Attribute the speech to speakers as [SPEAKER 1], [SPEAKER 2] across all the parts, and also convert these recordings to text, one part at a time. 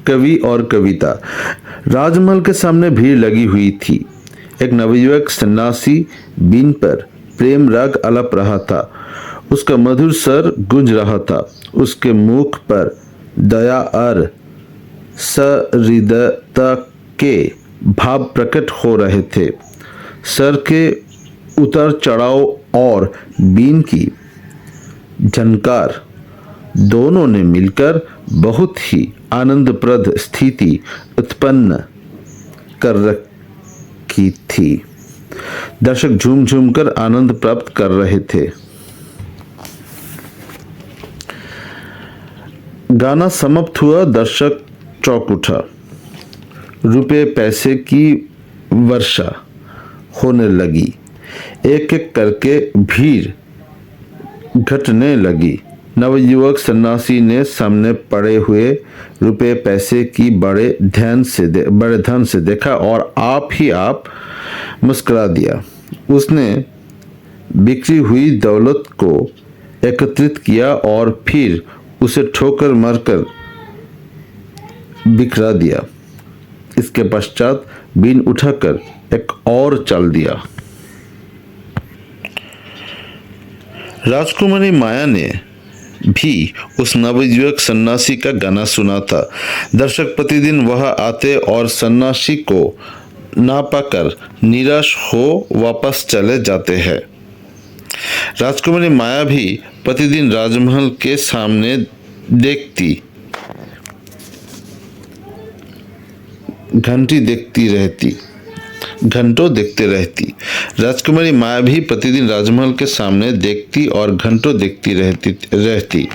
[SPEAKER 1] कवि और कविता। राजमहल के सामने भीड़ लगी हुई थी। एक नवयुवक सन्यासी बीन पर प्रेम राग अलप रहा था। उसका मधुर स्वर गूंज रहा था। उसके मुख पर दया और सहृदयता के भाव प्रकट हो रहे थे। सर के उतार चढ़ाव और बीन की झनकार दोनों ने मिलकर बहुत ही आनंदप्रद स्थिति उत्पन्न कर रखी थी। दर्शक झूम झूम कर आनंद प्राप्त कर रहे थे। गाना समाप्त हुआ। दर्शक चौंक उठा। रुपए पैसे की वर्षा होने लगी। एक एक करके भीड़ घटने लगी। नवयुवक सन्यासी ने सामने पड़े हुए रुपए पैसे की बड़े धन से देखा और आप ही आप मुस्कुरा दिया। उसने बिखरी हुई दौलत को एकत्रित किया और फिर उसे ठोकर मारकर बिखरा दिया। इसके पश्चात बीन उठाकर एक और चल दिया। राजकुमारी माया ने भी उस नवयुवक सन्यासी का गाना सुना था। दर्शक प्रतिदिन वहां आते और सन्यासी को ना पाकर निराश हो वापस चले जाते हैं। राजकुमारी माया भी प्रतिदिन राजमहल के सामने घंटों देखते रहती। राजकुमारी माया भी प्रतिदिन राजमहल के सामने देखती और घंटों देखती रहती।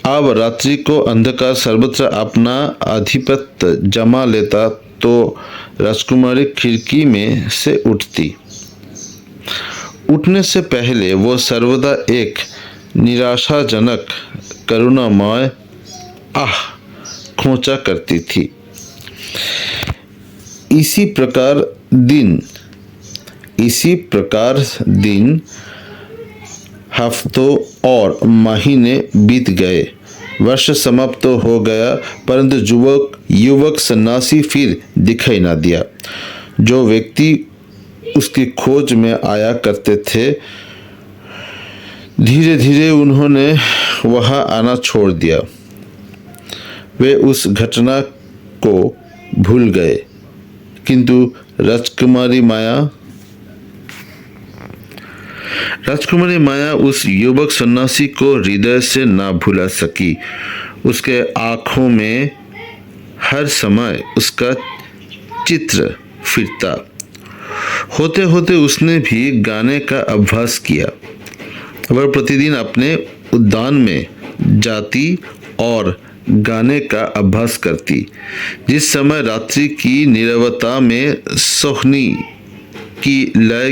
[SPEAKER 1] अब रात्रि को अंधकार सर्वत्र अपना आधिपत्य जमा लेता तो राजकुमारी खिड़की में से उठती। उठने से पहले वो सर्वदा एक निराशाजनक करुणामय आह खोचा करती थी। इसी प्रकार दिन हफ्तों और महीने बीत गए। वर्ष समाप्त हो गया, परंतु युवक सन्यासी फिर दिखाई ना दिया। जो व्यक्ति उसकी खोज में आया करते थे, धीरे धीरे उन्होंने वहां आना छोड़ दिया। वे उस घटना को भूल गए, किंतु राजकुमारी माया उस युवक सन्यासी को हृदय से ना भुला सकी। उसके आंखों में हर समय उसका चित्र फिरता। होते होते उसने भी गाने का अभ्यास किया। वह प्रतिदिन अपने उद्यान में जाती और गाने का अभ्यास करती। जिस समय रात्रि की नीरवता में सोहनी की लय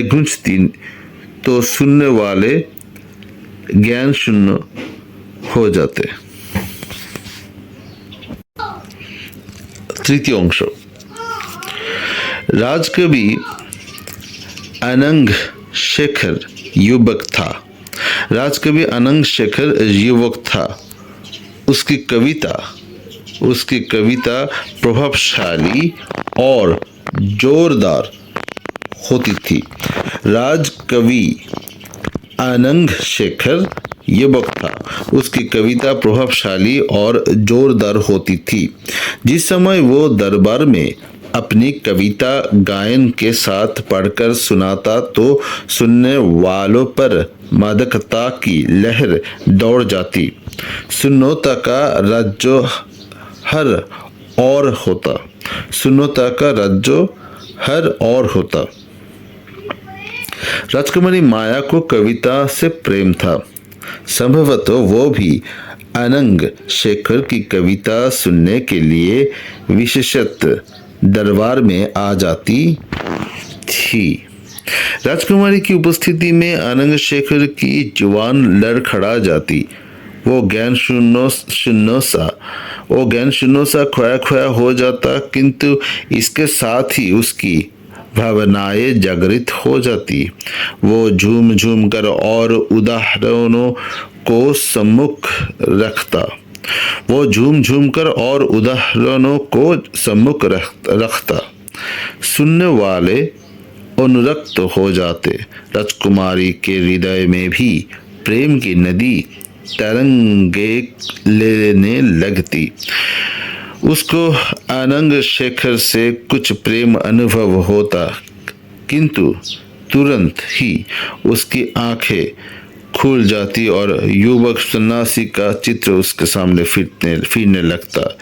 [SPEAKER 1] गूंजती तो सुनने वाले ज्ञान शून्य हो जाते। तृतीय अंश। राजकवि अनंग शेखर युवक था। उसकी कविता प्रभावशाली और जोरदार होती थी। राजकवि अनंग शेखर युवक था। उसकी कविता प्रभावशाली और जोरदार होती थी। जिस समय वो दरबार में अपनी कविता गायन के साथ पढ़कर सुनाता तो सुनने वालों पर मादकता की लहर दौड़ जाती। सुन्नोता का राज्य हर और होता। राजकुमारी माया को कविता से प्रेम था। संभवतः वो भी अनंग शेखर की कविता सुनने के लिए विशेषतः दरबार में आ जाती थी। राजकुमारी की उपस्थिति में अनंग शेखर की जुबान लड़खड़ा जाती। वो ज्ञान शून्य सा खोया खोया हो जाता, किंतु इसके साथ ही उसकी भावनाएं जागृत हो जाती। वो झूम झूम कर और उदाहरणों को सम्मुख रखता। वो झूम झूम कर और उदाहरणों को सम्मुख रखता। सुनने वाले अनुरक्त हो जाते। राजकुमारी के हृदय में भी प्रेम की नदी तरंगे लेने लगती। उसको आनंद शेखर से कुछ प्रेम अनुभव होता, किंतु तुरंत ही उसकी आंखें खुल जाती और युवक सन्यासी का चित्र उसके सामने फिरने लगता।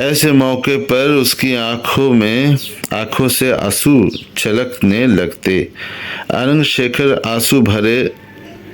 [SPEAKER 1] ऐसे मौके पर उसकी आंखों से आंसू छलकने लगते। आनंद शेखर आंसू भरे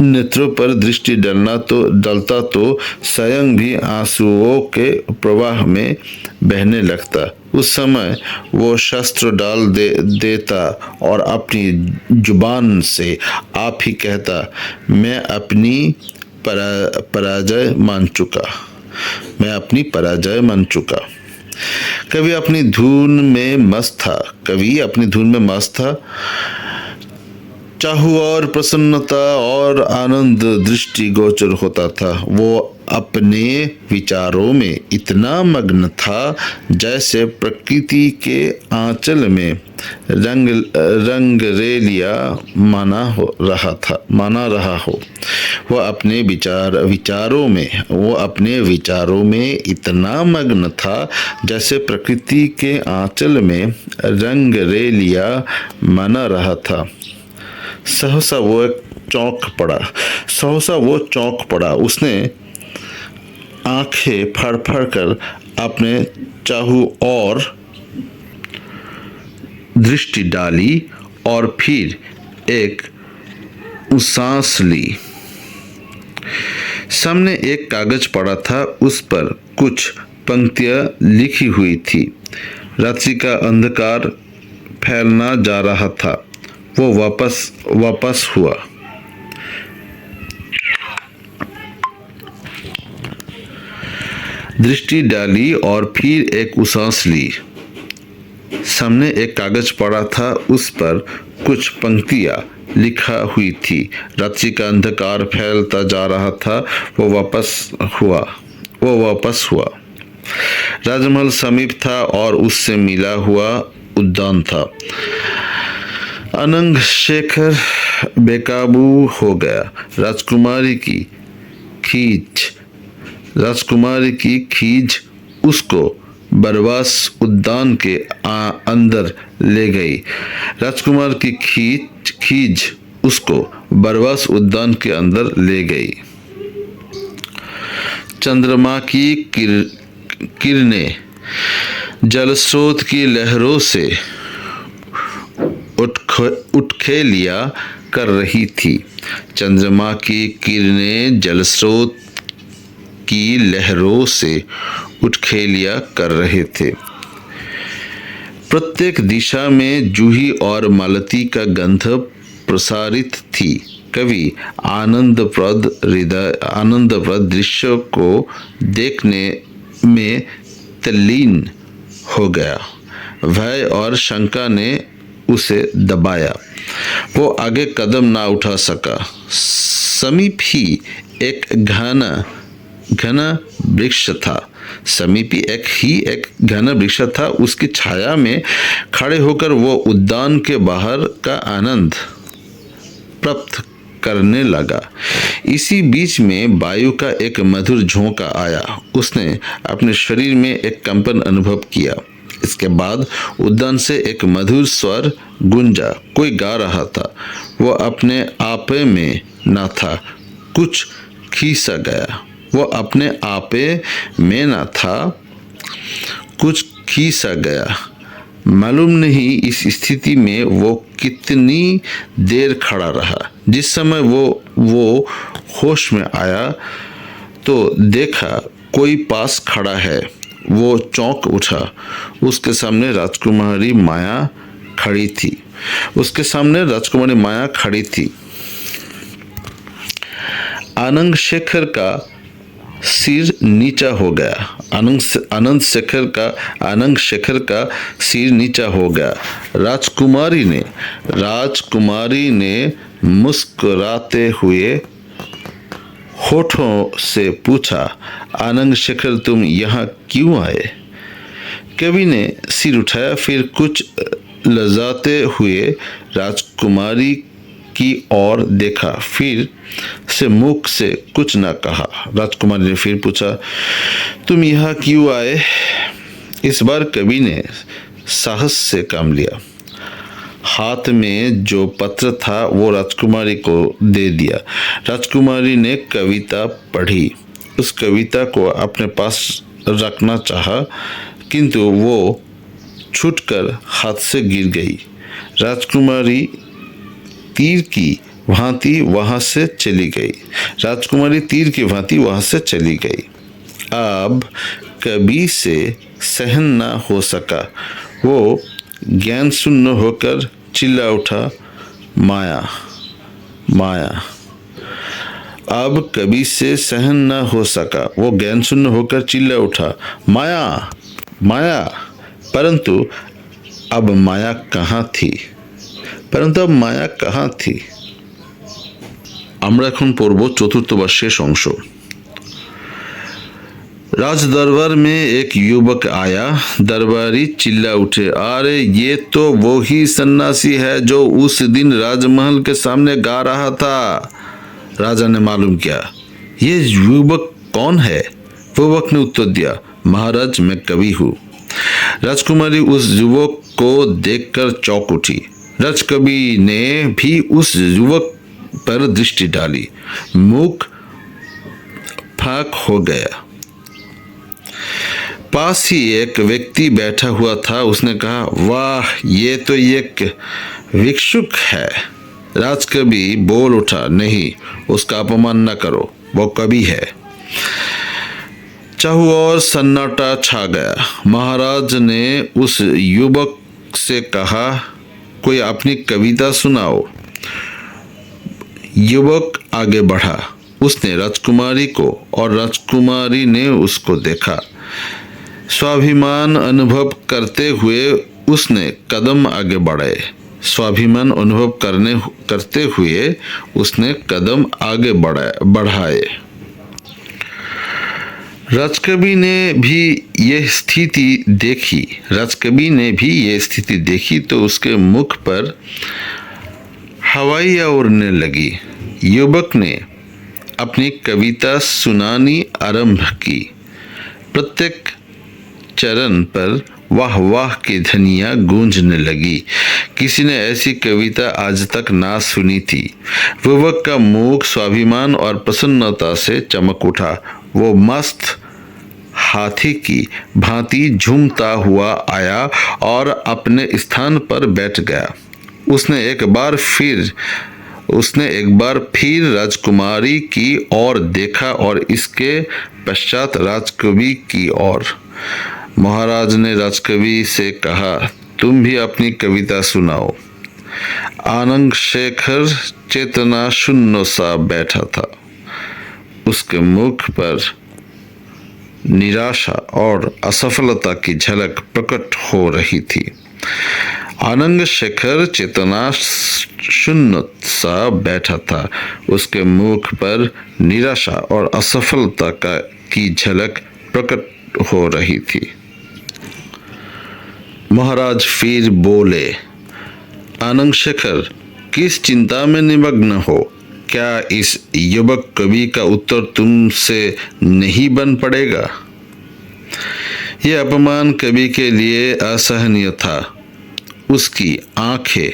[SPEAKER 1] नेत्रों पर दृष्टि डालता तो स्वयं भी आंसुओं के प्रवाह में बहने लगता। उस समय वो शस्त्र डाल देता और अपनी जुबान से आप ही कहता, मैं अपनी पराजय मान चुका। मैं अपनी पराजय मान चुका। कभी अपनी धुन में मस्त था। चाहू और प्रसन्नता और आनंद दृष्टि गोचर होता था। वो अपने विचारों में इतना मग्न था जैसे प्रकृति के आंचल में रंगरेलिया माना रहा हो। वो अपने विचारों में इतना मग्न था जैसे प्रकृति के आंचल में रंगरेलिया माना रहा था। सहसा वो चौंक पड़ा। उसने आंखें फाड़ कर अपने चाहू और दृष्टि डाली और फिर एक सांस ली। सामने एक कागज पड़ा था, उस पर कुछ पंक्तियां लिखी हुई थी। रात्रि का अंधकार फैलना जा रहा था। वो वापस हुआ। दृष्टि डाली और फिर एक सांस ली। सामने एक कागज पड़ा था, उस पर कुछ पंक्तियां लिखा हुई थी। रात्रि का अंधकार फैलता जा रहा था। वो वापस हुआ। राजमहल समीप था और उससे मिला हुआ उद्यान था। आनंद शेखर बेकाबू हो गया। राजकुमारी की खींच उसको बरवास उद्यान के अंदर ले गई। राजकुमार की खींच उसको बरवास उद्यान के अंदर ले गई। चंद्रमा की किरणें जलस्रोत की लहरों से उठखेलिया कर रही थी। चंद्रमा की किरणें जलस्रोत की लहरों से उठखेलिया कर रहे थे। प्रत्येक दिशा में जूही और मालती का गंध प्रसारित थी। कवि आनंदप्रद दृश्य को देखने में तल्लीन हो गया। भय और शंका ने उसे दबाया। वो आगे कदम ना उठा सका। समीप ही एक घना वृक्ष था। उसकी छाया में खड़े होकर वो उद्यान के बाहर का आनंद प्राप्त करने लगा। इसी बीच में वायु का एक मधुर झोंका आया। उसने अपने शरीर में एक कंपन अनुभव किया। इसके बाद उद्यान से एक मधुर स्वर गूंजा। कोई गा रहा था। वो अपने आपे में न था, कुछ खींचा गया। वो अपने आपे में न था, कुछ खींचा गया। मालूम नहीं इस स्थिति में वो कितनी देर खड़ा रहा। जिस समय वो होश में आया तो देखा कोई पास खड़ा है। वो चौंक उठा। उसके सामने राजकुमारी माया खड़ी थी। आनंद शेखर का सिर नीचा हो गया। आनंद शेखर का सिर नीचा हो गया। राजकुमारी ने मुस्कुराते हुए होठों से पूछा, आनंद शेखर तुम यहाँ क्यों आए? कवि ने सिर उठाया, फिर कुछ लजाते हुए राजकुमारी की ओर देखा, फिर से मुख से कुछ न कहा। राजकुमारी ने फिर पूछा, तुम यहाँ क्यों आए? इस बार कवि ने साहस से काम लिया। हाथ में जो पत्र था वो राजकुमारी को दे दिया। राजकुमारी ने कविता पढ़ी। उस कविता को अपने पास रखना चाहा, किंतु वो छूटकर हाथ से गिर गई। राजकुमारी तीर की भांति वहां से चली गई। अब कवि से सहन न हो सका। वो ज्ञान शून्य होकर चिल्ला उठा, माया माया। अब कवि से सहन न हो सका। वो ज्ञान शून्य होकर चिल्ला उठा, माया माया। परंतु अब माया कहाँ थी? আমরা এখন পড়ব চতুর্থ বা শেষ অংশ। राज दरबार में एक युवक आया। दरबारी चिल्ला उठे, अरे ये तो वो ही सन्यासी है जो उस दिन राजमहल के सामने गा रहा था। राजा ने मालूम किया, ये युवक कौन है? युवक ने उत्तर दिया, महाराज मैं कवि हूँ। राजकुमारी उस युवक को देखकर चौंक उठी। राजकवि ने भी उस युवक पर दृष्टि डाली। मुख फाक हो गया। पास ही एक व्यक्ति बैठा हुआ था। उसने कहा, वाह, ये तो एक भिक्षुक है। राजकवि बोल उठा, नहीं, उसका अपमान न करो, वो कवि है। चाहू और सन्नाटा छा गया। महाराज ने उस युवक से कहा, कोई अपनी कविता सुनाओ। युवक आगे बढ़ा। उसने राजकुमारी को और राजकुमारी ने उसको देखा। स्वाभिमान अनुभव करते हुए उसने कदम आगे बढ़ाए। राजकवि ने भी यह स्थिति देखी तो उसके मुख पर हवाइयाँ उड़ने लगी। युवक ने अपनी कविता सुनानी आरंभ की। प्रत्येक चरण पर वाह वाह की ध्वनियाँ गूंजने लगी। किसी ने ऐसी कविता आज तक ना सुनी थी। युवक का मुख स्वाभिमान और प्रसन्नता से चमक उठा। वो मस्त हाथी की भांति झूमता हुआ आया और अपने स्थान पर बैठ गया। उसने एक बार फिर राजकुमारी की ओर देखा और इसके पश्चात राजकवि की ओर। महाराज ने राजकवि से कहा, तुम भी अपनी कविता सुनाओ। आनंद शेखर चेतना शून्य सा बैठा था। उसके मुख पर निराशा और असफलता की झलक प्रकट हो रही थी। आनंद शेखर चेतना शून्य सा बैठा था। उसके मुख पर निराशा और असफलता की झलक प्रकट हो रही थी। महाराज फिर बोले, आनंद शेखर किस चिंता में निमग्न हो? क्या इस युवक कवि का उत्तर तुमसे नहीं बन पड़ेगा? यह अपमान कवि के लिए असहनीय था। उसकी आंखें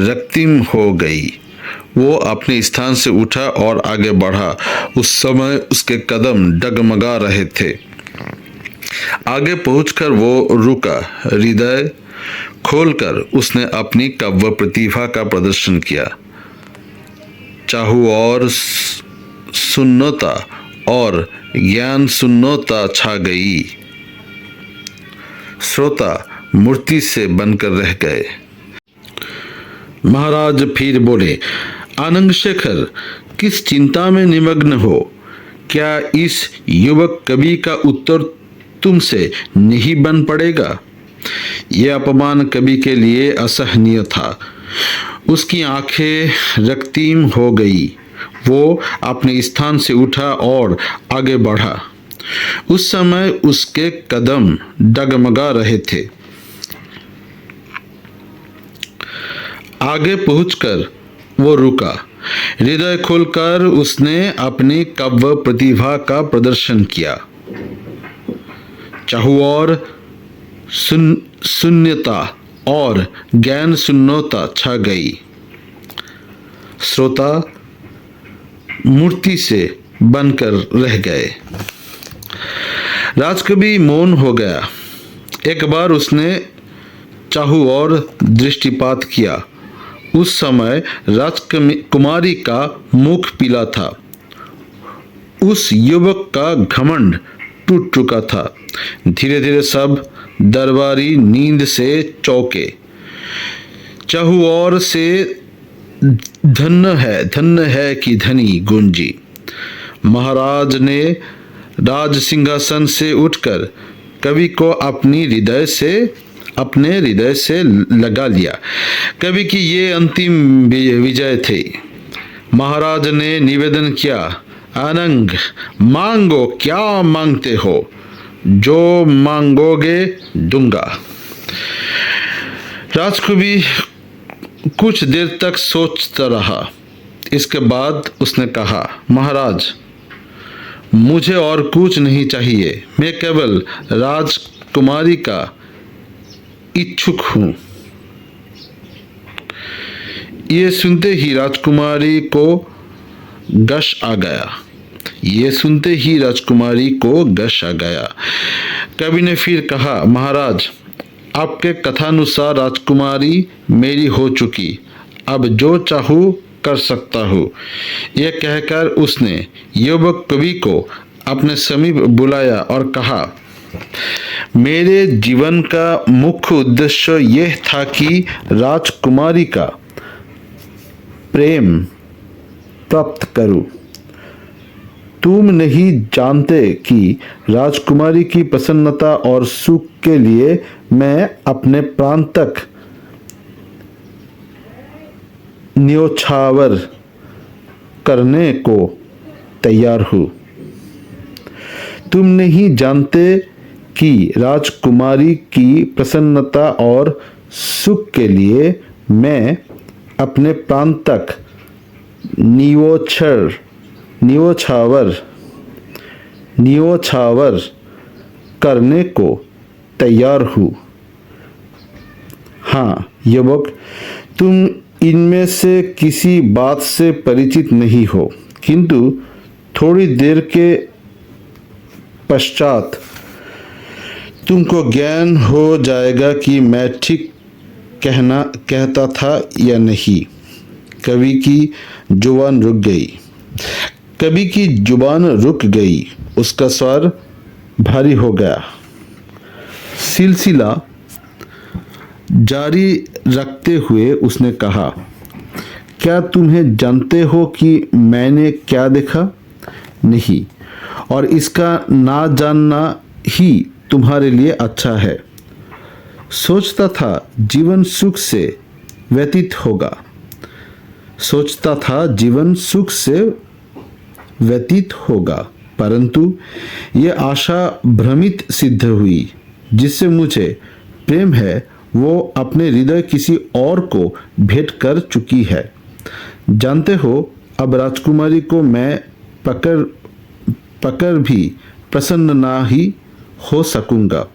[SPEAKER 1] रक्तिम हो गई। वो अपने स्थान से उठा और आगे बढ़ा। उस समय उसके कदम डगमगा रहे थे। आगे पहुंचकर वो रुका। हृदय खोलकर उसने अपनी काव्य प्रतिभा का प्रदर्शन किया। चाहू और शून्यता और ज्ञान शून्यता छा गई। श्रोता मूर्ति से बनकर रह गए। महाराज फिर बोले, आनंद शेखर किस चिंता में निमग्न हो? क्या इस युवक कवि का उत्तर तुमसे नहीं बन पड़ेगा? यह अपमान कवि के लिए असहनीय था। उसकी आंखें रक्तीम हो गई। वो अपने स्थान से उठा और आगे बढ़ा। उस समय उसके कदम डगमगा रहे थे। आगे पहुंचकर वो रुका। हृदय खोलकर उसने अपनी काव्य प्रतिभा का प्रदर्शन किया। चाहुओर शून्यता और ज्ञान शून्यता छा गई। श्रोता मूर्ति से बनकर रह गए। राजकवि मौन हो गया। एक बार उसने चाहुओर दृष्टिपात किया। उस समय राजकुमारी का मुख पीला था। उस युवक का घमंड टूट चुका था। धीरे धीरे सब दरबारी नींद से चौंके। चाहुओर से धन्य है कि धनी गूंजी। महाराज ने राज सिंहासन से उठकर कवि को अपने हृदय से लगा लिया। कवि की ये अंतिम विजय थी। महाराज ने निवेदन किया, अनंग मांगो, क्या मांगते हो? जो मांगोगे दूंगा। राजकवि कुछ देर तक सोचता रहा। इसके बाद उसने कहा, महाराज मुझे और कुछ नहीं चाहिए। मैं केवल राजकुमारी का इच्छुक हूं। ये सुनते ही राजकुमारी को गश आ गया। कवि ने फिर कहा, महाराज आपके कथानुसार राजकुमारी मेरी हो चुकी। अब जो चाहूं कर सकता हूं। यह कहकर उसने युवक कवि को अपने समीप बुलाया और कहा, मेरे जीवन का मुख्य उद्देश्य यह था कि राजकुमारी का प्रेम प्राप्त करूं। तुम नहीं जानते कि राजकुमारी की प्रसन्नता और सुख के लिए मैं अपने प्राण तक न्योछावर करने को तैयार हूं। तुम नहीं जानते कि राजकुमारी की प्रसन्नता और सुख के लिए मैं अपने प्राण तक न्योछावर करने को तैयार हूँ। हाँ युवक, तुम इनमें से किसी बात से परिचित नहीं हो, किंतु थोड़ी देर के पश्चात तुमको ज्ञान हो जाएगा कि मैं ठीक कहता था या नहीं। कवि की जुबान रुक गई। उसका स्वर भारी हो गया। सिलसिला जारी रखते हुए उसने कहा, क्या तुम्हें जानते हो कि मैंने क्या देखा? नहीं, और इसका ना जानना ही तुम्हारे लिए अच्छा है। सोचता था जीवन सुख से व्यतीत होगा, परंतु यह आशा भ्रमित सिद्ध हुई। जिससे मुझे प्रेम है वो अपने हृदय किसी और को भेंट कर चुकी है। जानते हो, अब राजकुमारी को मैं पकड़ भी प्रसन्न ना ही हो सकूंगा।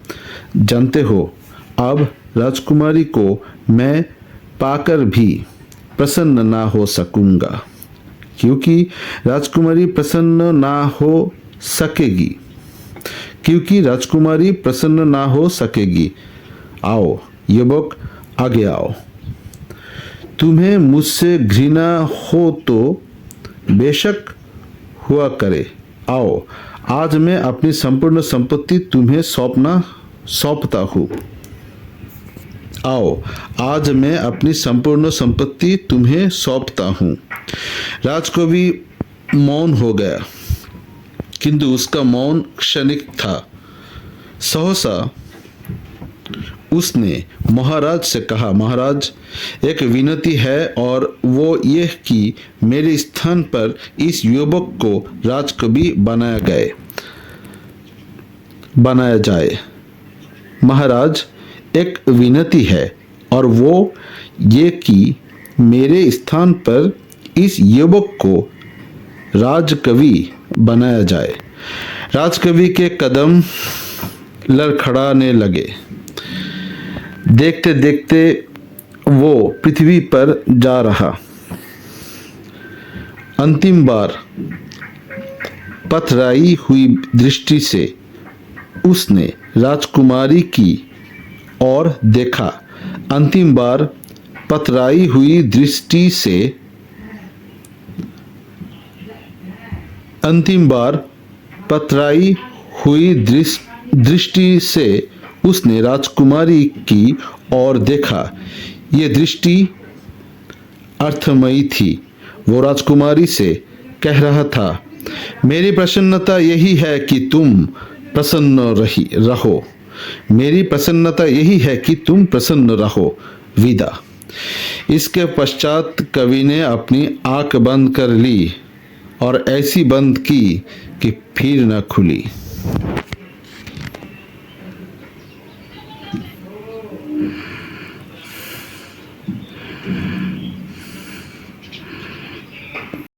[SPEAKER 1] जानते हो, अब राजकुमारी को मैं पाकर भी प्रसन्न ना हो सकूंगा, क्योंकि राजकुमारी प्रसन्न ना हो सकेगी। आओ युवक, आगे आओ। तुम्हें मुझसे घृणा हो तो बेशक हुआ करे। आओ, आज मैं अपनी संपूर्ण संपत्ति तुम्हें सौंपता हूँ। आओ, आज मैं अपनी संपूर्ण संपत्ति तुम्हें सौंपता हूँ। राजकवि मौन हो गया। किंतु उसका मौन क्षणिक था। सहसा उसने महाराज से कहा, महाराज, एक विनती है और वो ये कि मेरे स्थान पर इस युवक को राजकवि बनाया जाए। महाराज, एक विनती है और वो ये कि मेरे स्थान पर इस युवक को राजकवि बनाया जाए। राजकवि के कदम लड़खड़ाने लगे। देखते देखते वो पृथ्वी पर जा रहा। अंतिम बार पथराई हुई दृष्टि से उसने राजकुमारी की ओर देखा। अंतिम बार पथराई हुई दृष्टि से उसने राजकुमारी की ओर देखा। ये दृष्टि अर्थमयी थी। वो राजकुमारी से कह रहा था, मेरी प्रसन्नता यही है कि तुम प्रसन्न रहो। मेरी प्रसन्नता यही है कि तुम प्रसन्न रहो। विदा। इसके पश्चात कवि ने अपनी आंख बंद कर ली और ऐसी बंद की कि फिर न खुली।